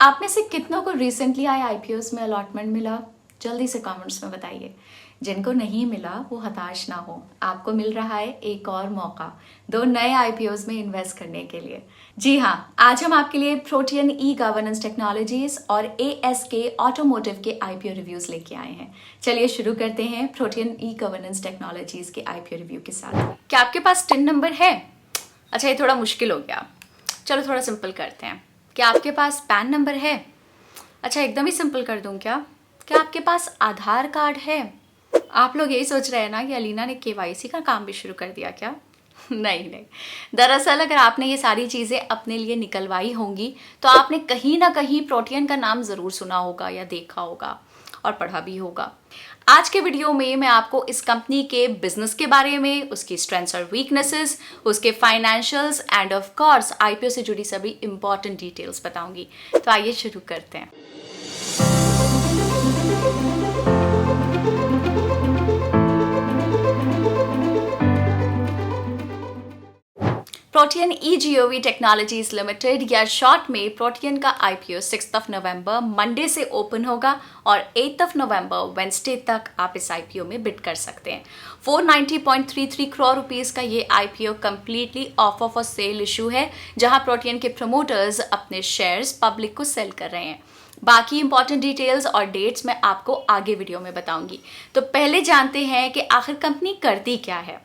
आप में से कितनों को रिसेंटली आए आईपीओस में अलॉटमेंट मिला? जल्दी से कमेंट्स में बताइए। जिनको नहीं मिला वो हताश ना हो, आपको मिल रहा है एक और मौका 2 नए आईपीओस में इन्वेस्ट करने के लिए। जी हाँ, आज हम आपके लिए प्रोटियन ई गवर्नेंस टेक्नोलॉजीज और एएसके ऑटोमोटिव के आईपीओ रिव्यूज लेके आए हैं। चलिए शुरू करते हैं प्रोटियन ई गवर्नेंस टेक्नोलॉजीज के आईपीओ रिव्यू के साथ। क्या आपके पास टिन नंबर है? अच्छा, ये थोड़ा मुश्किल हो गया, चलो थोड़ा सिंपल करते हैं। क्या आपके पास पैन नंबर है? अच्छा, एकदम ही सिंपल कर दूं क्या आपके पास आधार कार्ड है? आप लोग यही सोच रहे हैं ना कि अलीना ने केवाईसी का काम भी शुरू कर दिया क्या? नहीं, दरअसल अगर आपने ये सारी चीज़ें अपने लिए निकलवाई होंगी तो आपने कहीं ना कहीं प्रोटियन का नाम ज़रूर सुना होगा या देखा होगा और पढ़ा भी होगा। आज के वीडियो में मैं आपको इस कंपनी के बिजनेस के बारे में, उसकी स्ट्रेंथ्स और वीकनेसेस, उसके financials end of course IPO से जुड़ी सभी इंपॉर्टेंट डिटेल्स बताऊंगी। तो आइए शुरू करते हैं। प्रोटियन ई टेक्नोलॉजीज लिमिटेड या शॉर्ट में प्रोटियन का आईपीओ 6 नवंबर मंडे से ओपन होगा और 8 नवंबर वेंसडे तक आप इस आईपीओ में बिड कर सकते हैं। 490.33 करोड़ रुपीस का ये IPO completely offer for shall issue है, जहां प्रोटियन के प्रमोटर्स अपने शेयर्स पब्लिक को सेल कर रहे हैं। बाकी इंपॉर्टेंट डिटेल्स और डेट्स मैं आपको आगे वीडियो में बताऊंगी। तो पहले जानते हैं कि आखिर कंपनी करती क्या है।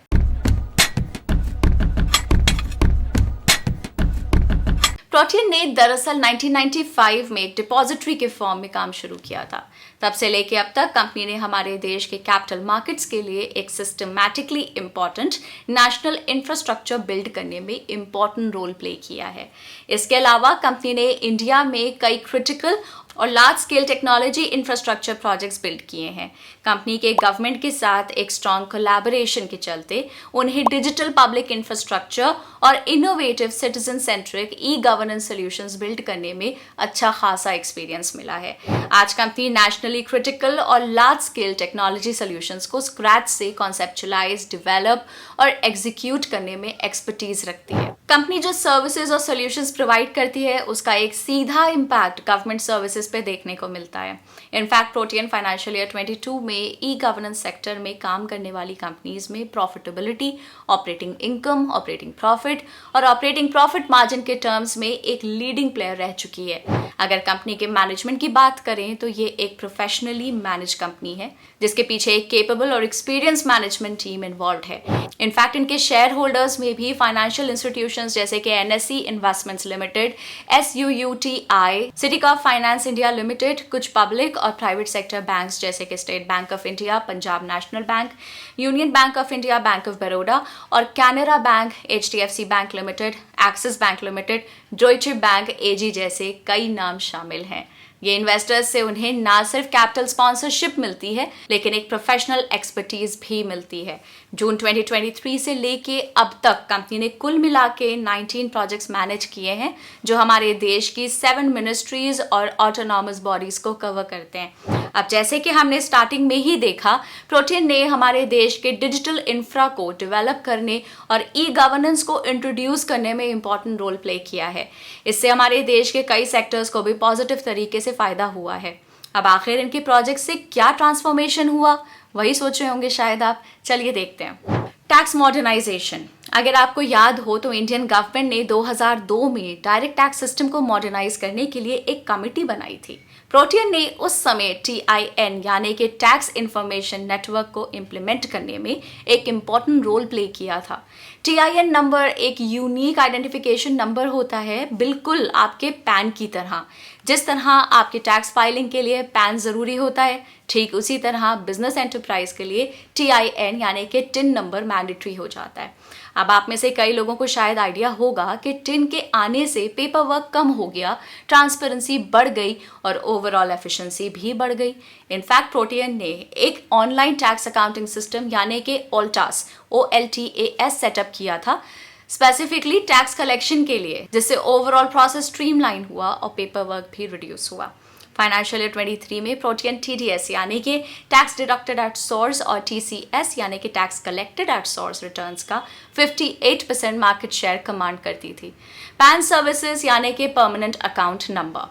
प्रोटियन ने दरअसल 1995 में एक डिपॉजिटरी के फॉर्म में काम शुरू किया था। तब से लेके अब तक कंपनी ने हमारे देश के कैपिटल मार्केट्स के लिए एक systematically important national infrastructure build करने में इंपॉर्टेंट रोल प्ले किया है। इसके अलावा कंपनी ने इंडिया में कई क्रिटिकल और large scale technology infrastructure projects build किए हैं। कंपनी के गवर्नमेंट के साथ एक स्ट्रॉन्ग कोलैबोरेशन के चलते उन्हें डिजिटल पब्लिक इंफ्रास्ट्रक्चर और innovative citizen centric e governance solutions build करने में अच्छा खासा एक्सपीरियंस मिला है। आज कंपनी नेशनली क्रिटिकल और लार्ज स्केल टेक्नोलॉजी सॉल्यूशंस को स्क्रैच से कॉन्सेप्चुलाइज, डेवलप और एग्जीक्यूट करने में एक्सपर्टीज रखती है। कंपनी जो सर्विसेज और सॉल्यूशंस प्रोवाइड करती है उसका एक सीधा इम्पैक्ट गवर्नमेंट सर्विसेज पे देखने को मिलता है। इनफैक्ट प्रोटियन फाइनेंशियल ईयर 22 में ई गवर्नेंस सेक्टर में काम करने वाली कंपनीज में profitability, operating income, operating profit और ऑपरेटिंग प्रॉफिट मार्जिन के टर्म्स में एक लीडिंग प्लेयर रह चुकी है। अगर कंपनी के मैनेजमेंट की बात करें तो ये एक प्रोफेशनली मैनेज कंपनी है जिसके पीछे एक केपेबल और एक्सपीरियंस मैनेजमेंट टीम इन्वॉल्व है। इनफैक्ट इनके शेयर होल्डर्स में भी फाइनेंशियल इंस्टीट्यूशंस जैसे कि NSC Investments Limited, SUUTI, Citicorp Finance India Limited, कुछ पब्लिक और प्राइवेट सेक्टर बैंक्स जैसे कि State Bank of India, Punjab National Bank, Union Bank of India, Bank of Baroda और Canara Bank, HDFC Bank Limited, Axis Bank Limited, Deutsche Bank AG जैसे कई नाम शामिल हैं। ये इन्वेस्टर्स से उन्हें ना सिर्फ कैपिटल स्पॉन्सरशिप मिलती है लेकिन एक प्रोफेशनल एक्सपर्टीज भी मिलती है। जून 2023 से लेके अब तक कंपनी ने कुल मिला के 19 प्रोजेक्ट्स मैनेज किए हैं जो हमारे देश की 7 मिनिस्ट्रीज और ऑटोनॉमस बॉडीज को कवर करते हैं। अब जैसे कि हमने स्टार्टिंग में ही देखा, प्रोटियन ने हमारे देश के डिजिटल इंफ्रा को डेवलप करने और ई गवर्नेंस को इंट्रोड्यूस करने में इंपॉर्टेंट रोल प्ले किया है। इससे हमारे देश के कई सेक्टर्स को भी पॉजिटिव तरीके से फायदा हुआ है। अब आखिर इनके प्रोजेक्ट से क्या ट्रांसफॉर्मेशन हुआ, वही सोच रहे होंगे शायद आप। चलिए देखते हैं। Tax modernisation. अगर आपको याद हो तो इंडियन गवर्नमेंट ने 2002 में डायरेक्ट टैक्स सिस्टम को मॉडर्नाइज करने के लिए एक कमेटी बनाई थी। प्रोटियन ने उस समय TIN यानी कि टैक्स इंफॉर्मेशन नेटवर्क को इम्प्लीमेंट करने में एक इम्पॉर्टेंट रोल प्ले किया था। TIN नंबर एक यूनिक आइडेंटिफिकेशन नंबर होता है, बिल्कुल आपके पैन की तरह। जिस तरह आपके टैक्स फाइलिंग के लिए पैन जरूरी होता है, ठीक उसी तरह बिजनेस एंटरप्राइज के लिए TIN यानी कि टिन नंबर मैंडेटरी हो जाता है। अब आप में से कई लोगों को शायद आइडिया होगा कि टिन के आने से पेपर वर्क कम हो गया, ट्रांसपेरेंसी बढ़ गई और ओवरऑल एफिशिएंसी भी बढ़ गई। इनफैक्ट प्रोटियन ने एक ऑनलाइन टैक्स अकाउंटिंग सिस्टम यानी कि OLTAS सेटअप किया था स्पेसिफिकली टैक्स कलेक्शन के लिए, जिससे ओवरऑल प्रोसेस स्ट्रीमलाइन हुआ और पेपर वर्क भी रिड्यूस हुआ। फाइनेंशियल ईयर 23 में प्रोटियन TDS यानी कि टैक्स डिडक्टेड एट सोर्स और TCS यानी कि tax collected at source returns का 58% मार्केट शेयर कमांड करती थी। पैन सर्विसेज यानी कि परमानेंट अकाउंट नंबर,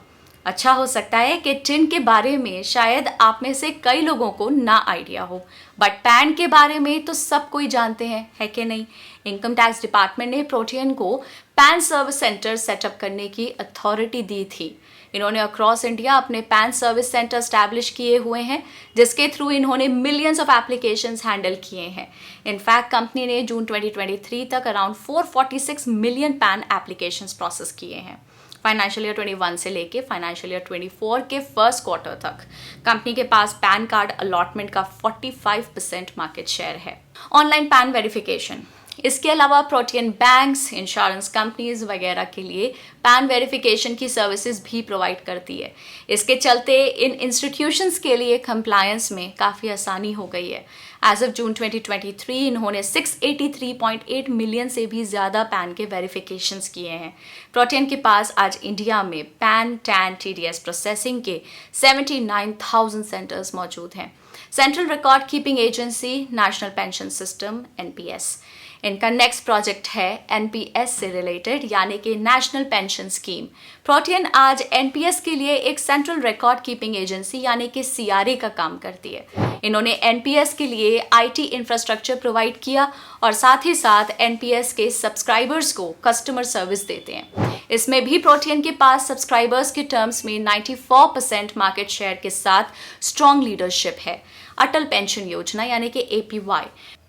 अच्छा हो सकता है कि टिन के बारे में शायद आप में से कई लोगों को ना आइडिया हो, बट पैन के बारे में तो सब कोई जानते हैं, है कि नहीं। इनकम टैक्स डिपार्टमेंट ने प्रोटियन को पैन सर्विस सेंटर सेटअप करने की अथॉरिटी दी थी। इन्होंने अक्रॉस इंडिया अपने पैन सर्विस सेंटर स्टैब्लिश किए हुए हैं, जिसके थ्रू इन्होंने मिलियंस ऑफ एप्लीकेशंस हैंडल किए हैं। इनफैक्ट कंपनी ने जून 2023 तक around 446 million pan applications process किए हैं। फाइनेंशियल ईयर 21 से लेके फाइनेंशियल ईयर 24 के फर्स्ट क्वार्टर तक कंपनी के पास पैन कार्ड अलॉटमेंट का 45% मार्केट शेयर है। ऑनलाइन पैन वेरिफिकेशन, इसके अलावा प्रोटियन बैंक्स, इंश्योरेंस कंपनीज वगैरह के लिए पैन वेरिफिकेशन की सर्विसेज भी प्रोवाइड करती है। इसके चलते इन इंस्टीट्यूशंस के लिए कंप्लायंस में काफ़ी आसानी हो गई है। एज ऑफ जून 2023 इन्होंने 683.8 मिलियन से भी ज़्यादा पैन के वेरिफिकेशंस किए हैं। प्रोटियन के पास आज इंडिया में पैन टैन TDS प्रोसेसिंग के 79,000 सेंटर्स मौजूद हैं। Central record keeping agency national pension system NPS, इनका नेक्स्ट प्रोजेक्ट है NPS से रिलेटेड, यानी कि नेशनल पेंशन स्कीम। प्रोटियन आज NPS के लिए एक सेंट्रल रिकॉर्ड कीपिंग एजेंसी यानी कि CRA का काम करती है। इन्होंने NPS के लिए IT इंफ्रास्ट्रक्चर प्रोवाइड किया और साथ ही साथ NPS के सब्सक्राइबर्स को कस्टमर सर्विस देते हैं। इसमें भी प्रोटियन के पास सब्सक्राइबर्स के टर्म्स में 94% मार्केट शेयर के साथ स्ट्रॉन्ग लीडरशिप है। अटल पेंशन योजना यानी कि APY,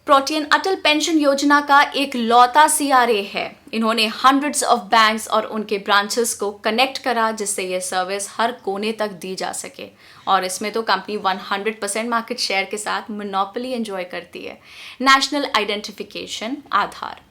प्रोटियन अटल पेंशन योजना का एक लौता CRA है। इन्होंने हंड्रेड्स ऑफ बैंक्स और उनके ब्रांचेस को कनेक्ट करा, जिससे ये सर्विस हर कोने तक दी जा सके, और इसमें तो कंपनी 100% मार्केट शेयर के साथ मोनोपोली एंजॉय करती है। नेशनल आइडेंटिफिकेशन आधार,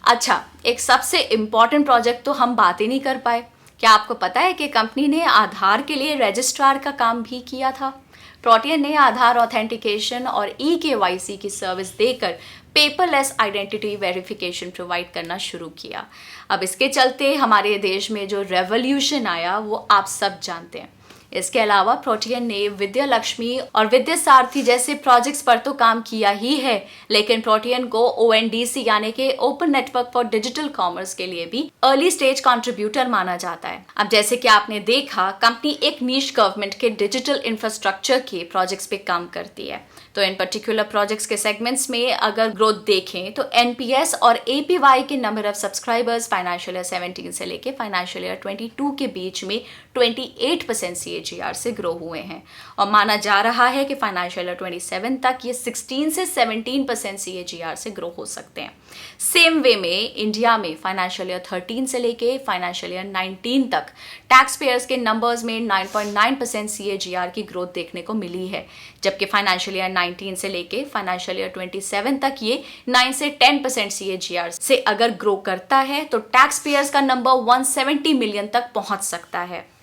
अच्छा, एक सबसे इम्पॉर्टेंट प्रोजेक्ट तो हम बात ही नहीं कर पाए। क्या आपको पता है कि कंपनी ने आधार के लिए रजिस्ट्रार का काम भी किया था। प्रोटियन ने आधार ऑथेंटिकेशन और eKYC की सर्विस देकर पेपरलेस आइडेंटिटी वेरिफिकेशन प्रोवाइड करना शुरू किया। अब इसके चलते हमारे देश में जो रेवोल्यूशन आया वो आप सब जानते हैं। इसके अलावा प्रोटियन ने विद्या लक्ष्मी और विद्या सारथी जैसे प्रोजेक्ट्स पर तो काम किया ही है, लेकिन प्रोटियन को ONDC यानी कि open network for digital commerce के लिए भी अर्ली स्टेज कंट्रीब्यूटर माना जाता है। अब जैसे कि आपने देखा, कंपनी एक नीश गवर्नमेंट के डिजिटल इंफ्रास्ट्रक्चर के प्रोजेक्ट्स पे काम करती है। तो इन पर्टिकुलर प्रोजेक्ट्स के सेगमेंट्स में अगर ग्रोथ देखें तो NPS और APY के number of subscribers financial year 17 से लेके फाइनेंशियल ईयर 22 के बीच में 28% CAGR से ग्रो हुए हैं, और माना जा रहा है कि फाइनेंशियल ईयर 27 तक ये 16 से 17% CAGR से ग्रो हो सकते हैं। सेम वे में इंडिया में फाइनेंशियल ईयर 13 से लेके फाइनेंशियल ईयर 19 तक टैक्स पेयर्स के नंबर्स में 9.9% CAGR की ग्रोथ देखने को मिली है, जबकि फाइनेंशियल ईयर 19 से लेके फाइनेंशियल ईयर 27 तक ये 9 से 10% CAGR से अगर ग्रो करता है तो टैक्स पेयर्स का नंबर 170 मिलियन तक पहुंच सकता है।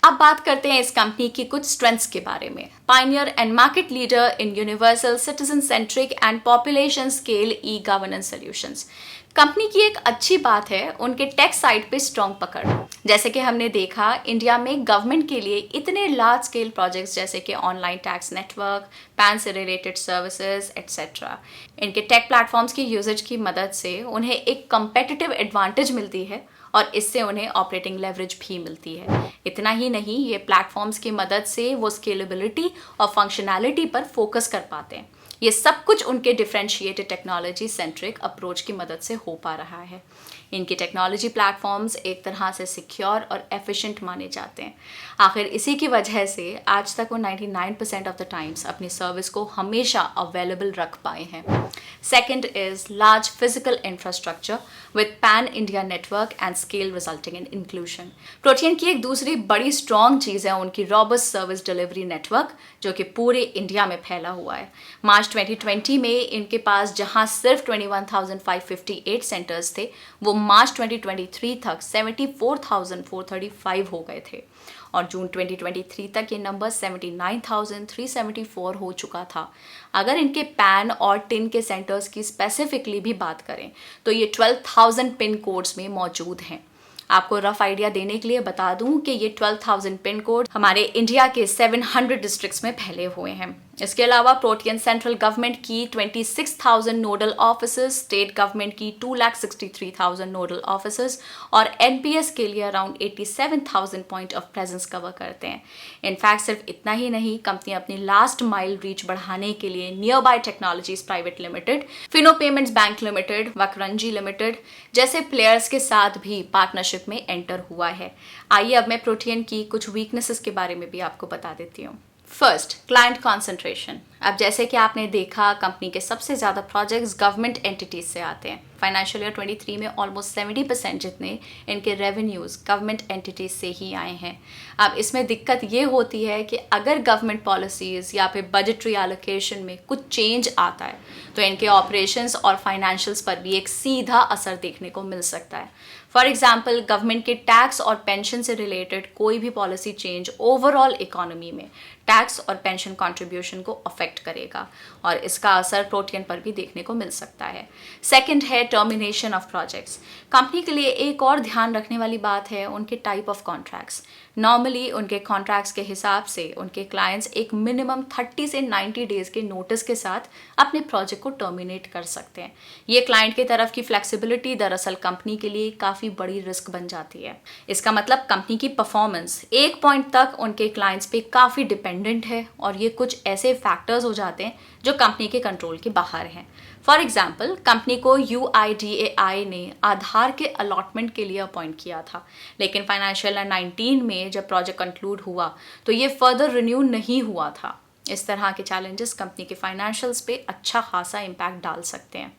अब बात करते हैं इस कंपनी की कुछ स्ट्रेंथ्स के बारे में। Pioneer and market leader in universal citizen centric and population scale e-governance solutions. Company की एक अच्छी बात है उनके टेक साइड पे स्ट्रॉन्ग पकड़। जैसे कि हमने देखा, इंडिया में गवर्नमेंट के लिए इतने लार्ज स्केल प्रोजेक्ट्स जैसे कि ऑनलाइन टैक्स नेटवर्क, पैन से रिलेटेड सर्विसेज एट्सेट्रा, इनके टेक प्लेटफॉर्म्स की यूजेज की मदद से उन्हें एक कंपेटिटिव एडवांटेज मिलती है और इससे उन्हें ऑपरेटिंग लेवरेज भी मिलती है। इतना ही नहीं, ये प्लेटफॉर्म्स की मदद से वो स्केलेबिलिटी और फंक्शनैलिटी पर फोकस कर पाते हैं। ये सब कुछ उनके डिफरेंशिएटेड टेक्नोलॉजी सेंट्रिक अप्रोच की मदद से हो पा रहा है। इनकी टेक्नोलॉजी प्लेटफॉर्म्स एक तरह से सिक्योर और एफिशिएंट माने जाते हैं। आखिर इसी की वजह से आज तक वो 99% ऑफ द टाइम्स अपनी सर्विस को हमेशा अवेलेबल रख पाए हैं। Second is large physical infrastructure with pan India network and scale resulting in inclusion. Protean की एक दूसरी बड़ी स्ट्रॉन्ग चीज़ है उनकी रॉबस्ट सर्विस डिलीवरी नेटवर्क, जो कि पूरे इंडिया में फैला हुआ है। मार्च 2020 में इनके पास जहां सिर्फ 21,558 सेंटर्स थे, वो मार्च 2023 तक 74,435 हो गए थे, और जून 2023 तक ये नंबर 79,374 हो चुका था। अगर इनके पैन और टिन के सेंटर्स की स्पेसिफिकली भी बात करें तो ये 12,000 पिन कोड्स में मौजूद हैं। आपको रफ आइडिया देने के लिए बता दूं कि ये 12,000 पिन कोड हमारे इंडिया के 700 डिस्ट्रिक्ट्स में फैले हुए हैं। इसके अलावा प्रोटियन सेंट्रल गवर्नमेंट की 26,000 नोडल ऑफिसर्स, स्टेट गवर्नमेंट की 2,63,000 नोडल ऑफिसर्स और एनपीएस के लिए around 87,000 point of presence cover करते हैं। इनफैक्ट सिर्फ इतना ही नहीं, कंपनी अपनी लास्ट माइल रीच बढ़ाने के लिए Nearby Technologies Private Limited, Fino Payments Bank Limited, Vakrangee Limited जैसे प्लेयर्स के साथ भी पार्टनरशिप में एंटर हुआ है। आइए अब मैं प्रोटियन की कुछ वीकनेसेस के बारे में भी आपको बता देती हूँ। First, client concentration. अब जैसे कि आपने देखा, कंपनी के सबसे ज़्यादा प्रोजेक्ट्स गवर्नमेंट एंटिटीज से आते हैं। फाइनेंशियल ईयर 23 में ऑलमोस्ट 70% जितने इनके रेवेन्यूज़ गवर्नमेंट एंटिटीज से ही आए हैं। अब इसमें दिक्कत ये होती है कि अगर गवर्नमेंट पॉलिसीज़ या फिर बजटरी एलोकेशन में कुछ चेंज आता है तो इनके ऑपरेशंस और फाइनेंशियल्स पर भी एक सीधा असर देखने को मिल सकता है। फॉर एग्जाम्पल, गवर्नमेंट के टैक्स और पेंशन से रिलेटेड कोई भी पॉलिसी चेंज ओवरऑल इकोनॉमी में टैक्स और पेंशन कंट्रीब्यूशन को अफेक्ट करेगा और इसका असर प्रोटियन पर भी देखने को मिल सकता है। सेकंड है टर्मिनेशन ऑफ प्रोजेक्ट्स। कंपनी के लिए एक और ध्यान रखने वाली बात है उनके टाइप ऑफ कॉन्ट्रैक्ट्स। नॉर्मली उनके कॉन्ट्रैक्ट्स के हिसाब से उनके क्लाइंट्स एक मिनिमम 30 से 90 डेज के नोटिस के साथ अपने प्रोजेक्ट को टर्मिनेट कर सकते हैं। ये क्लाइंट की तरफ की फ्लेक्सिबिलिटी दरअसल कंपनी के लिए काफ़ी बड़ी रिस्क बन जाती है। इसका मतलब कंपनी की परफॉर्मेंस एक पॉइंट तक उनके क्लाइंट्स पे काफ़ी डिपेंडेंट है और ये कुछ ऐसे फैक्टर्स हो जाते हैं जो कंपनी के कंट्रोल के बाहर हैं। फॉर एग्जाम्पल, कंपनी को UIDAI ने आधार के अलॉटमेंट के लिए अपॉइंट किया था, लेकिन फाइनेंशियल ईयर 19 में जब प्रोजेक्ट कंक्लूड हुआ तो ये फर्दर रिन्यू नहीं हुआ था। इस तरह के चैलेंजेस कंपनी के फाइनेंशियल्स पे अच्छा खासा इम्पैक्ट डाल सकते हैं।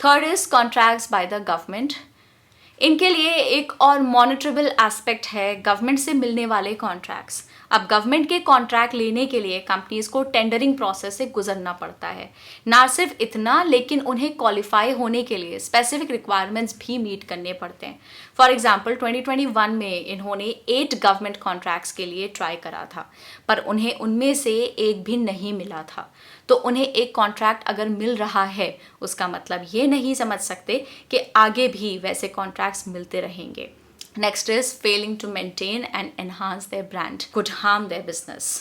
Third is contracts by the government. इनके लिए एक और मॉनिटरेबल एस्पेक्ट है गवर्नमेंट से मिलने वाले कॉन्ट्रैक्ट्स। अब गवर्नमेंट के कॉन्ट्रैक्ट लेने के लिए कंपनीज को टेंडरिंग प्रोसेस से गुजरना पड़ता है। ना सिर्फ इतना, लेकिन उन्हें क्वालिफाई होने के लिए स्पेसिफिक रिक्वायरमेंट्स भी मीट करने पड़ते हैं। फॉर एग्जांपल, 2021 में इन्होंने 8 गवर्नमेंट कॉन्ट्रैक्ट्स के लिए ट्राई करा था, पर उन्हें उनमें से एक भी नहीं मिला था। तो उन्हें एक कॉन्ट्रैक्ट अगर मिल रहा है, उसका मतलब ये नहीं समझ सकते कि आगे भी वैसे कॉन्ट्रैक्ट्स मिलते रहेंगे। Next is failing to maintain and enhance their brand could harm their business.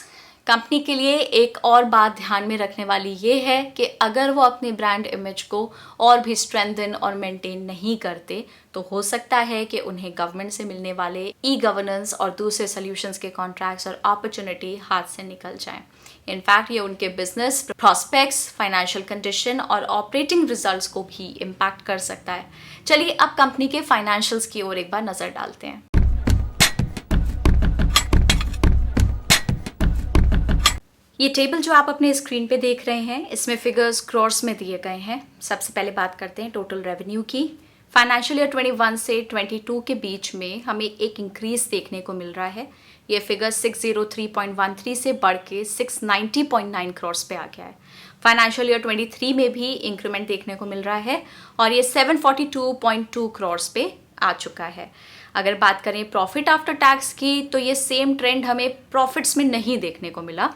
Company के लिए एक और बात ध्यान में रखने वाली ये है कि अगर वो अपने ब्रांड इमेज को और भी स्ट्रेंथन और मेंटेन नहीं करते तो हो सकता है कि उन्हें गवर्नमेंट से मिलने वाले ई गवर्नेंस और दूसरे सॉल्यूशंस के कॉन्ट्रैक्ट्स और अपॉर्चुनिटी हाथ से निकल जाएं। इनफैक्ट ये उनके बिजनेस प्रॉस्पेक्ट्स, फाइनेंशियल कंडीशन और ऑपरेटिंग रिजल्ट्स को भी इम्पैक्ट कर सकता है। चलिए अब कंपनी के फाइनेंशियल्स की ओर एक बार नजर डालते हैं। ये टेबल जो आप अपने स्क्रीन पे देख रहे हैं, इसमें फिगर्स क्रॉर्स में दिए गए हैं। सबसे पहले बात करते हैं टोटल रेवेन्यू की। फाइनेंशियल ईयर 21 से 22 के बीच में हमें एक इंक्रीज देखने को मिल रहा है। ये फिगर 603.13 से बढ़ के 690.9 करोड़ पे आ गया है। फाइनेंशियल ईयर 23 में भी इंक्रीमेंट देखने को मिल रहा है और ये 742.2 करोड़ पे आ चुका है। अगर बात करें प्रॉफिट आफ्टर टैक्स की, तो ये सेम ट्रेंड हमें प्रॉफिट्स में नहीं देखने को मिला।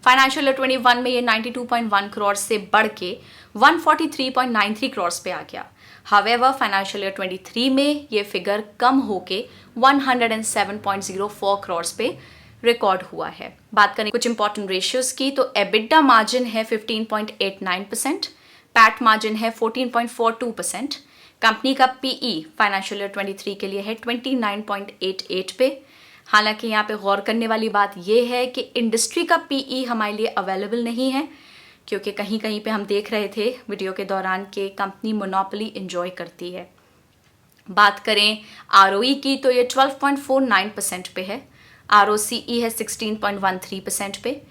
फाइनेंशियल ईयर 21 में ये 92.1 करोड़ से बढ़ के 143.93 करोड़ पे आ गया। हावेवर फाइनेंशियल ईयर 23 में ये फिगर कम होके 107.04 करोड़ पे रिकॉर्ड हुआ है। बात करें कुछ इंपॉर्टेंट रेशियोज की, तो एबिटा मार्जिन है 15.89%, पैट मार्जिन है 14.42%, कंपनी का पीई फाइनेंशियल ईयर 23 के लिए है 29.88 पे। हालांकि यहाँ पे गौर करने वाली बात यह है कि इंडस्ट्री का पीई हमारे लिए अवेलेबल नहीं है, क्योंकि कहीं कहीं पे हम देख रहे थे वीडियो के दौरान कि कंपनी मोनोपोली एंजॉय करती है। बात करें आरओई की, तो ये 12.49% पे है। आरओसीई है 16.13% पे।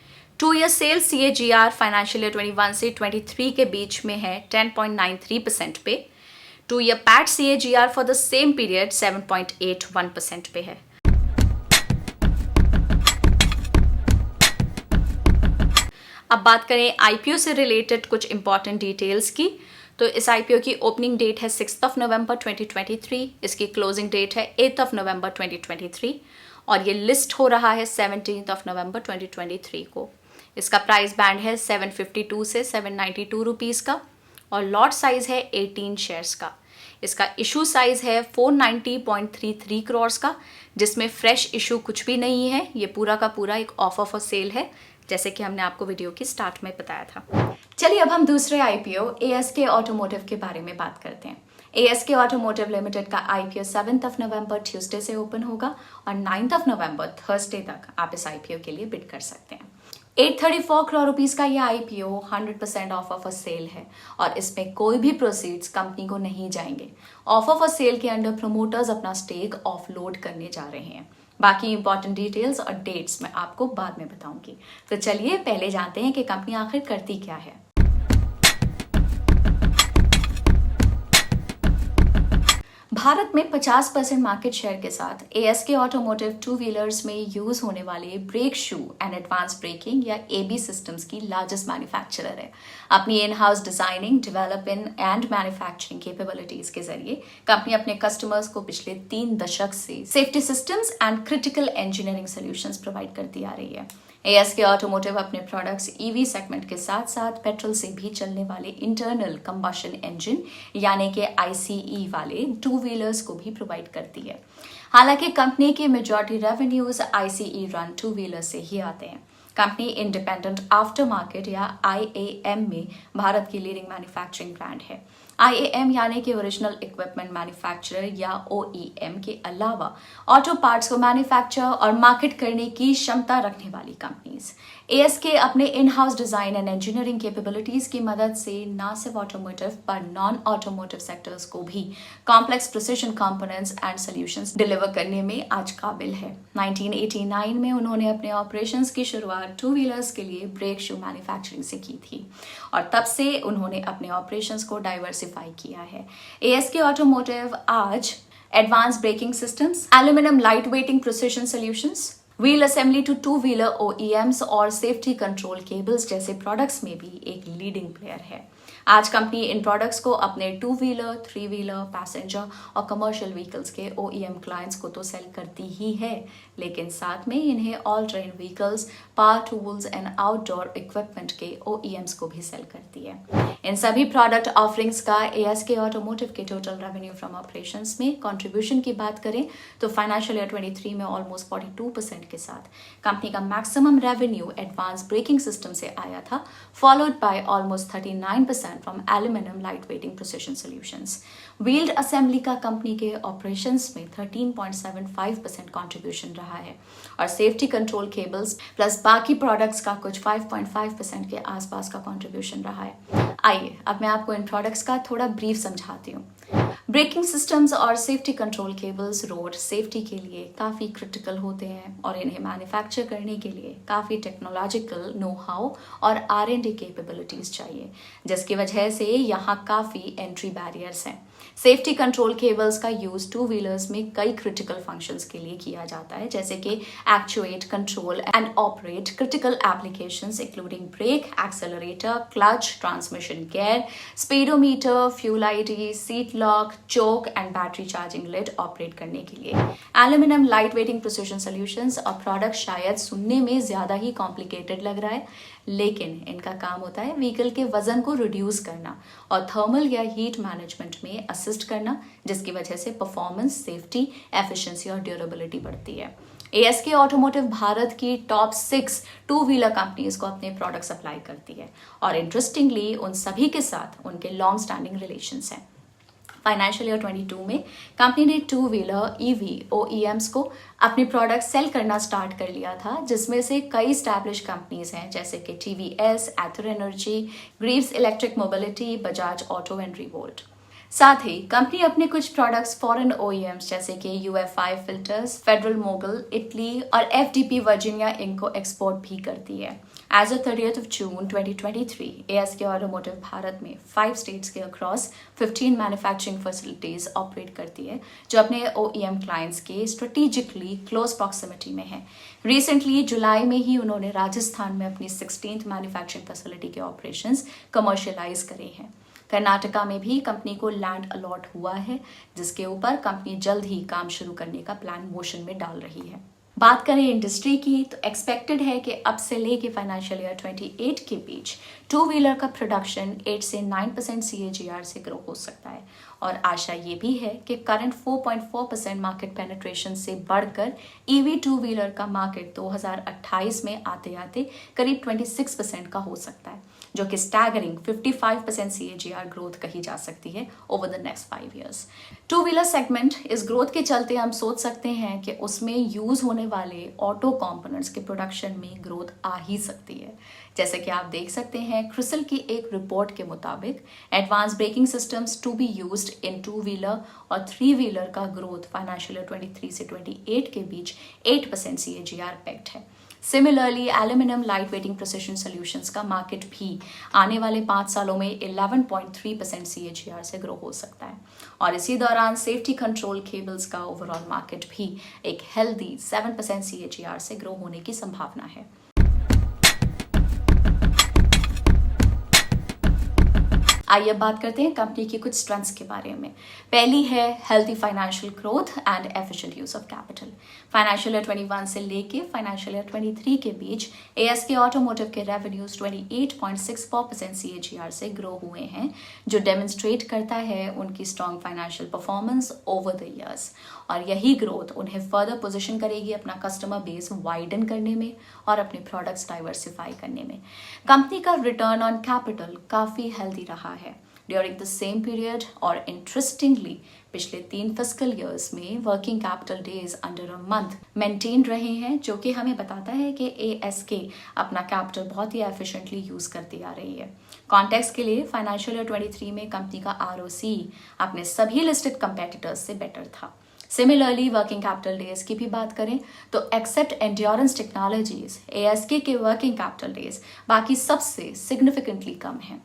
2 year sales CAGR financial year 21 से 23 के बीच में है 10.93% पे। 2 year PAT CAGR for the same period 7.81% पे है। अब बात करें आईपीओ से रिलेटेड कुछ इंपॉर्टेंट डिटेल्स की, तो इस आईपीओ की ओपनिंग डेट है 6 नवंबर 2023, इसकी क्लोजिंग डेट है 8 नवंबर 2023 और ये लिस्ट हो रहा है 17 नवंबर 2023 को। इसका प्राइस बैंड है 752 से 792 रुपीज़ का और लॉट साइज है 18 शेयर्स का। इसका इशू साइज है 490.33 करोड़ का, जिसमें फ्रेश इशू कुछ भी नहीं है। ये पूरा का पूरा एक ऑफर फॉर सेल है जैसे कि हमने आपको वीडियो की स्टार्ट में बताया था। चलिए अब हम दूसरे आईपीओ ASK ऑटोमोटिव के बारे में बात करते हैं। ASK ऑटोमोटिव लिमिटेड का आईपीओ 7 नवंबर ट्यूसडे से ओपन होगा और 9 नवंबर थर्सडे तक आप इस आईपीओ के लिए बिड कर सकते हैं। 834 करोड़ रुपीस का यह आईपीओ 100% ऑफ अ सेल है और इसमें कोई भी प्रोसीड्स कंपनी को नहीं जाएंगे। ऑफ अ सेल के अंडर प्रमोटर्स अपना स्टेक ऑफलोड करने जा रहे हैं। बाकी इंपॉर्टेंट डिटेल्स और डेट्स मैं आपको बाद में बताऊंगी। तो चलिए पहले जानते हैं कि कंपनी आखिर करती क्या है। भारत में 50% मार्केट शेयर के साथ ASK ऑटोमोटिव टू व्हीलर्स में यूज होने वाले brake shoe and advance braking या AB सिस्टम्स की लार्जेस्ट मैन्युफैक्चरर है। अपनी in house designing, developing and manufacturing capabilities के जरिए कंपनी अपने कस्टमर्स को पिछले 3 दशक से safety systems and critical engineering solutions provide करती आ रही है। ASK ऑटोमोटिव अपने प्रोडक्ट्स EV सेगमेंट के साथ साथ पेट्रोल से भी चलने वाले इंटरनल कंबशन इंजन यानी कि ICE वाले टू व्हीलर्स को भी प्रोवाइड करती है। हालांकि कंपनी के majority revenues ICE run two wheeler से ही आते हैं। कंपनी इंडिपेंडेंट आफ्टर मार्केट या IAM में भारत की लीडिंग मैन्युफैक्चरिंग ब्रांड है। IAM यानी कि ओरिजिनल इक्विपमेंट मैन्युफैक्चरर या OEM के अलावा ऑटो पार्ट्स को मैन्युफैक्चर और मार्केट करने की क्षमता रखने वाली कंपनीज। ASK अपने in house design and engineering capabilities की मदद से न सिर्फ ऑटोमोटिव पर नॉन ऑटोमोटिव सेक्टर्स को भी complex precision components and solutions deliver करने में आज काबिल है। 1989 में उन्होंने अपने ऑपरेशंस की शुरुआत टू व्हीलर्स के लिए ब्रेक शू मैन्युफैक्चरिंग से की थी और तब से उन्होंने अपने ऑपरेशंस को डाइवर्सिफाई किया है। ASK ऑटोमोटिव आज advance braking systems, aluminium light weighting precision solutions, wheel assembly to two wheeler OEMs और सेफ्टी कंट्रोल केबल्स जैसे प्रोडक्ट्स में भी एक लीडिंग प्लेयर है। आज कंपनी इन प्रोडक्ट्स को अपने 2 व्हीलर, 3 व्हीलर, पैसेंजर और कमर्शियल व्हीकल्स के OEM क्लाइंट्स को तो सेल करती ही है, लेकिन साथ में इन्हें all train vehicles, power tools and outdoor equipment के OEMs को भी सेल करती है। इन सभी प्रोडक्ट ऑफरिंग्स का ASK ऑटोमोटिव के टोटल रेवेन्यू फ्रॉम ऑपरेशंस में कंट्रीब्यूशन की बात करें तो फाइनेंशियल ईयर 23 में ऑलमोस्ट 42% के साथ कंपनी का maximum revenue advance braking system से आया था, followed by almost 39% from aluminium light weighting precision solutions. Wheeled assembly का कंपनी के ऑपरेशंस में 13.75% कंट्रीब्यूशन रहा है और सेफ्टी कंट्रोल केबल्स प्लस बाकी प्रोडक्ट्स का कुछ 5.5% के आसपास का कंट्रीब्यूशन रहा है। आइए अब मैं आपको इन प्रोडक्ट्स का थोड़ा ब्रीफ समझाती हूँ। ब्रेकिंग सिस्टम्स और safety control cables road safety के लिए काफ़ी क्रिटिकल होते हैं और इन्हें मैन्युफैक्चर करने के लिए काफ़ी टेक्नोलॉजिकल नो हाउ और R&D कैपेबिलिटीज चाहिए, जिसकी वजह से यहाँ काफ़ी एंट्री बैरियर्स हैं। सेफ्टी कंट्रोल केबल्स का यूज टू व्हीलर्स में कई क्रिटिकल फंक्शंस के लिए किया जाता है, जैसे कि actuate, control and operate critical applications including brake, accelerator, clutch, transmission gear, speedometer, fuel ID, seat lock, choke and battery charging lid operate करने के लिए। Aluminium light weighting precision solutions और प्रोडक्ट शायद सुनने में ज्यादा ही कॉम्प्लिकेटेड लग रहा है, लेकिन इनका काम होता है व्हीकल के वजन को रिड्यूस करना और थर्मल या हीट मैनेजमेंट में असिस्ट करना, जिसकी वजह से परफॉर्मेंस, सेफ्टी, एफिशिएंसी और ड्यूरेबिलिटी बढ़ती है। ASK ऑटोमोटिव भारत की टॉप 6 टू व्हीलर कंपनीज को अपने प्रोडक्ट सप्लाई करती है और इंटरेस्टिंगली उन सभी के साथ उनके लॉन्ग स्टैंडिंग रिलेशंस हैं। फाइनेंशियल ईयर 22 में कंपनी ने टू व्हीलर EV OEMs को अपने प्रोडक्ट सेल करना स्टार्ट कर लिया था, जिसमें से कई स्टैब्लिश कंपनीज हैं जैसे कि TVS, Ather energy, Greaves electric mobility, Bajaj auto and Revolt. साथ ही कंपनी अपने कुछ प्रोडक्ट्स फॉरेन OEMs जैसे कि UFI filters, Federal Mogul Italy और FDP वर्जीनिया इनको एक्सपोर्ट भी करती है। As of 30th June 2023, ASK automotive Bharat में 5 स्टेट्स के अक्रॉस 15 मैन्युफैक्चरिंग फैसिलिटीज ऑपरेट करती है, जो अपने OEM क्लाइंट्स के स्ट्रेटेजिकली क्लोज प्रॉक्सिमिटी में है। रिसेंटली जुलाई में ही उन्होंने राजस्थान में अपनी 16th मैन्युफैक्चरिंग फैसिलिटी के ऑपरेशंस कमर्शियलाइज करे हैं। कर्नाटका में भी कंपनी को लैंड अलॉट हुआ है, जिसके ऊपर कंपनी जल्द ही काम शुरू करने का प्लान मोशन में डाल रही है। बात करें इंडस्ट्री की तो एक्सपेक्टेड है कि अब से लेके फाइनेंशियल ईयर 28 के बीच टू व्हीलर का प्रोडक्शन 8 से 9% CAGR से ग्रो हो सकता है और आशा ये भी है कि करंट 4.4% मार्केट पेनिट्रेशन से बढ़कर EV टू व्हीलर का मार्केट 2028 में आते आते करीब 26% का हो सकता है, जो कि स्टैगरिंग 55% CAGR ग्रोथ कही जा सकती है over the next 5 years। Two wheeler segment इस ग्रोथ के चलते हम सोच सकते हैं कि उसमें यूज होने वाले ऑटो कंपोनेंट्स के प्रोडक्शन में ग्रोथ आ ही सकती है। जैसे कि आप देख सकते हैं क्रिसल की एक रिपोर्ट के मुताबिक advance braking systems to be used in two wheeler और थ्री व्हीलर का ग्रोथ फाइनेंशियल ईयर 23 से 28 के बीच 8% CAGR पेक्ट है। Similarly aluminium light weighting precision solutions का मार्केट भी आने वाले 5 सालों में 11.3% CAGR से ग्रो हो सकता है और इसी दौरान सेफ्टी कंट्रोल केबल्स का ओवरऑल मार्केट भी एक हेल्दी 7% CAGR से ग्रो होने की संभावना है। आइए अब बात करते हैं कंपनी की कुछ स्ट्रेंथ्स के बारे में। पहली है healthy financial growth and efficient use of capital. Financial year 21 से लेके फाइनेंशियल ईयर 23 के बीच ASK ऑटोमोटिव के रेवेन्यूज 28.64% CAGR से ग्रो हुए हैं, जो डेमोन्स्ट्रेट करता है उनकी strong financial performance over the years और यही ग्रोथ उन्हें फर्दर पोजीशन करेगी अपना कस्टमर बेस वाइडन करने में और अपने प्रोडक्ट्स डाइवर्सिफाई करने में। कंपनी का रिटर्न ऑन कैपिटल काफ़ी हेल्दी रहा है ड्यूरिंग द सेम पीरियड और इंटरेस्टिंगली पिछले 3 फिस्कल ईयर्स में working capital days under a month maintain रहे हैं, जो कि हमें बताता है कि ASK अपना कैपिटल बहुत ही एफिशिएंटली यूज करती आ रही है। कॉन्टेक्स्ट के लिए फाइनेंशियल ईयर 23 में कंपनी का ROC अपने सभी लिस्टेड कंपेटिटर्स से बेटर था। सिमिलरली वर्किंग कैपिटल डेज की भी बात करें तो एक्सेप्ट एंड्योरेंस टेक्नोलॉजीज ASK के वर्किंग कैपिटल डेज बाकी सबसे सिग्निफिकेंटली कम है।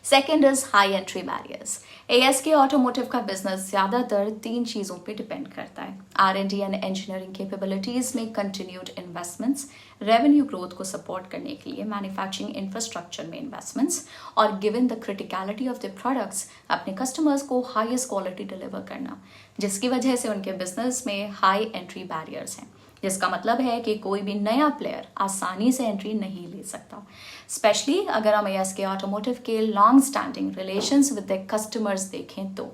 Second is high entry barriers. ASK automotive का बिजनेस ज्यादातर 3 चीजों पे डिपेंड करता है। R&D एंड इंजीनियरिंग कैपेबिलिटीज में कंटिन्यूड इन्वेस्टमेंट्स, रेवेन्यू ग्रोथ को सपोर्ट करने के लिए मैन्युफैक्चरिंग इंफ्रास्ट्रक्चर में इन्वेस्टमेंट्स और given the criticality of the products अपने कस्टमर्स को हाईएस्ट क्वालिटी डिलीवर करना, जिसकी वजह से उनके बिजनेस में हाई एंट्री बैरियर्स हैं, जिसका मतलब है कि कोई भी नया प्लेयर आसानी से एंट्री नहीं ले सकता। स्पेशली अगर हम ASK ऑटोमोटिव के long standing relations with the customers देखें तो।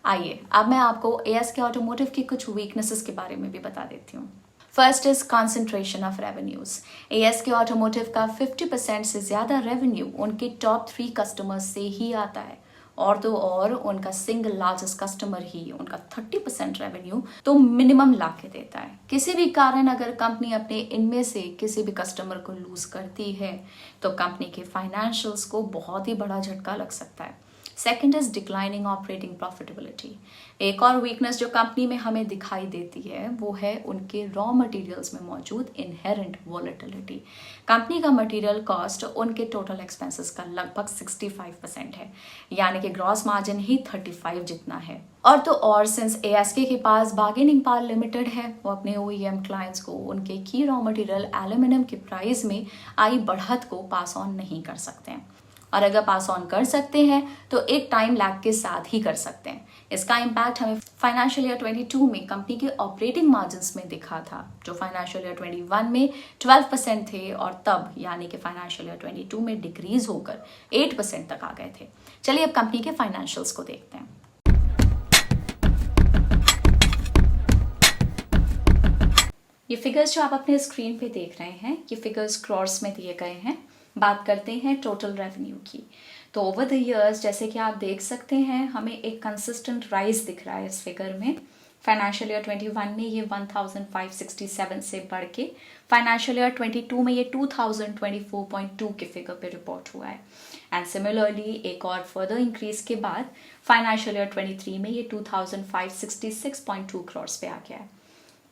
आइए अब मैं आपको ASK ऑटोमोटिव की कुछ वीकनेसेस के बारे में भी बता देती हूँ। First is concentration of revenues. ASK automotive का 50% से ज्यादा रेवेन्यू उनके टॉप 3 कस्टमर्स से ही आता है और तो और उनका सिंगल लार्जेस्ट कस्टमर ही उनका 30% रेवेन्यू तो मिनिमम ला के देता है। किसी भी कारण अगर कंपनी अपने इनमें से किसी भी कस्टमर को लूज करती है तो कंपनी के फाइनेंशियल्स को बहुत ही बड़ा झटका लग सकता है। Second is declining operating profitability. एक और वीकनेस जो कंपनी में हमें दिखाई देती है वो है उनके रॉ मटेरियल्स में मौजूद इनहेरेंट वॉलेटिलिटी। कंपनी का मटेरियल कॉस्ट उनके टोटल एक्सपेंसेस का लगभग 65% है, यानी कि ग्रॉस मार्जिन ही 35 जितना है। और तो और सिंस ASK के पास बार्गेनिंग पावर लिमिटेड है, वो अपने OEM क्लाइंट्स को उनके की रॉ मटेरियल एल्यूमिनियम के प्राइस में आई बढ़त को पास ऑन नहीं कर सकते हैं और अगर पास ऑन कर सकते हैं तो एक टाइम लैग के साथ ही कर सकते हैं। इसका इम्पैक्ट हमें फाइनेंशियल ईयर 22 में कंपनी के ऑपरेटिंग मार्जिन्स में दिखा था, जो फाइनेंशियल ईयर 21 में 12% थे और तब यानी कि फाइनेंशियल ईयर 22 में डिक्रीज होकर 8% तक आ गए थे। चलिए अब कंपनी के फाइनेंशियल्स को देखते हैं। ये फिगर्स जो आप अपने स्क्रीन पे देख रहे हैं, ये फिगर्स क्रॉर्स में दिए गए हैं। बात करते हैं टोटल रेवेन्यू की, तो ओवर द इयर्स जैसे कि आप देख सकते हैं हमें एक कंसिस्टेंट राइज दिख रहा है इस फिगर में। फाइनेंशियल ईयर 21 में ये 1567 से बढ़ के फाइनेंशियल ईयर 22 में ये 2024.2 के फिगर पे रिपोर्ट हुआ है एंड सिमिलरली एक और फर्दर इंक्रीज के बाद फाइनेंशियल ईयर 23 में ये 2566.2 करोड़ पे आ गया है।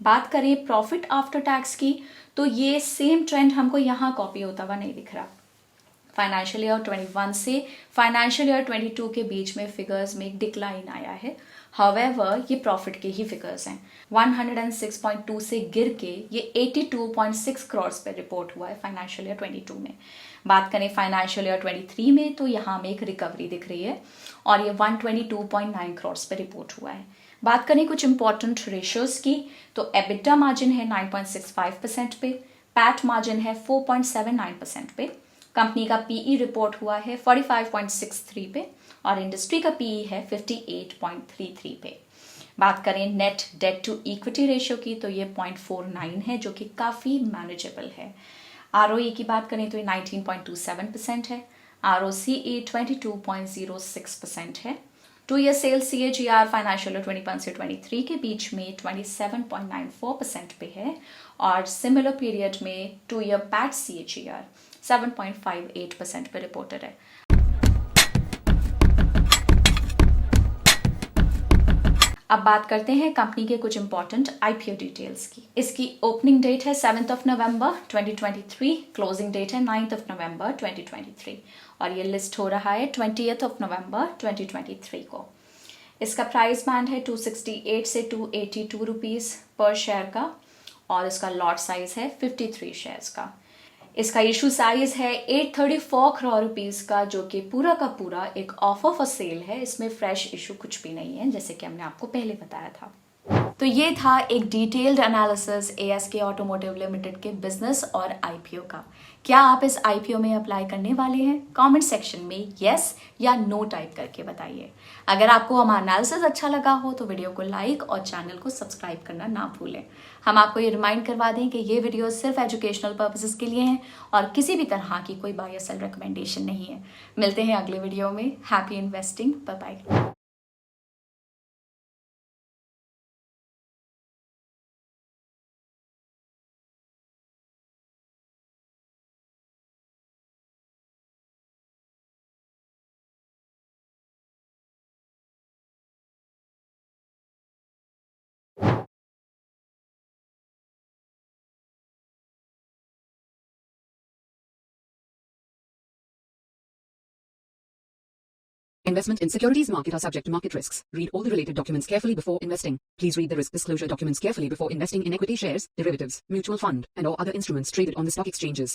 बात करें प्रॉफिट आफ्टर टैक्स की तो ये सेम ट्रेंड हमको यहाँ कॉपी होता हुआ नहीं दिख रहा। फाइनेंशियल ईयर 21 से फाइनेंशियल ईयर 22 के बीच में फिगर्स में एक डिक्लाइन आया है। हाउएवर ये प्रॉफिट के ही फिगर्स हैं। 106.2 से गिर के ये 82.6 करोड़ पे रिपोर्ट हुआ है फाइनेंशियल ईयर 22 में। बात करें फाइनेंशियल ईयर 23 में तो यहाँ हमें एक रिकवरी दिख रही है और ये 122.9 करोड़ पे रिपोर्ट हुआ है। बात करें कुछ इंपॉर्टेंट रेशियोज की, तो एबिटा मार्जिन है 9.65% पे, पैट मार्जिन है 4.79% पे, कंपनी का पीई रिपोर्ट हुआ है 45.63 पे और इंडस्ट्री का पीई है 58.33 पे। बात करें net debt to equity ratio की, तो ये 0.49 है जो कि काफ़ी मैनेजेबल है। आरओई की बात करें तो ये 19.27% है, आरओसीई 22.06% है। 2 ईयर सेल्स CAGR फाइनेंशियल 2021 से 23 के बीच में 27.94% पे है और सिमिलर पीरियड में 2 ईयर पैट CAGR 7.58% पे रिपोर्टेड है। अब बात करते हैं कंपनी के कुछ इंपॉर्टेंट IPO डिटेल्स की। इसकी ओपनिंग डेट है 7 नवंबर 2023, क्लोजिंग डेट है 9 नवंबर 2023 और ये लिस्ट हो रहा है 20 नवंबर 2023 को। इसका प्राइस बैंड है 268 से 282 रुपीज़ पर शेयर का और इसका लॉट साइज है 53 शेयर्स का। इसका इशू साइज है 834 करोड़ रुपीस का, जो कि पूरा का पूरा एक ऑफर फॉर सेल है। इसमें फ्रेश इशू कुछ भी नहीं है, जैसे कि हमने आपको पहले बताया था। तो ये था एक detailed analysis ASK automotive limited के बिजनेस और IPO का। क्या आप इस IPO में अप्लाई करने वाले हैं? कमेंट सेक्शन में यस या नो टाइप करके बताइए। अगर आपको हमारा एनालिसिस अच्छा लगा हो तो वीडियो को लाइक और चैनल को सब्सक्राइब करना ना भूलें। हम आपको ये रिमाइंड करवा दें कि ये वीडियो सिर्फ एजुकेशनल पर्पसेस के लिए हैं और किसी भी तरह की कोई बाय या सेल रिकमेंडेशन नहीं है। मिलते हैं अगले वीडियो में। Happy investing, bye bye. Investment in securities market are subject to market risks. Read all the related documents carefully before investing. Please read the risk disclosure documents carefully before investing in equity shares, derivatives, mutual fund, and or other instruments traded on the stock exchanges.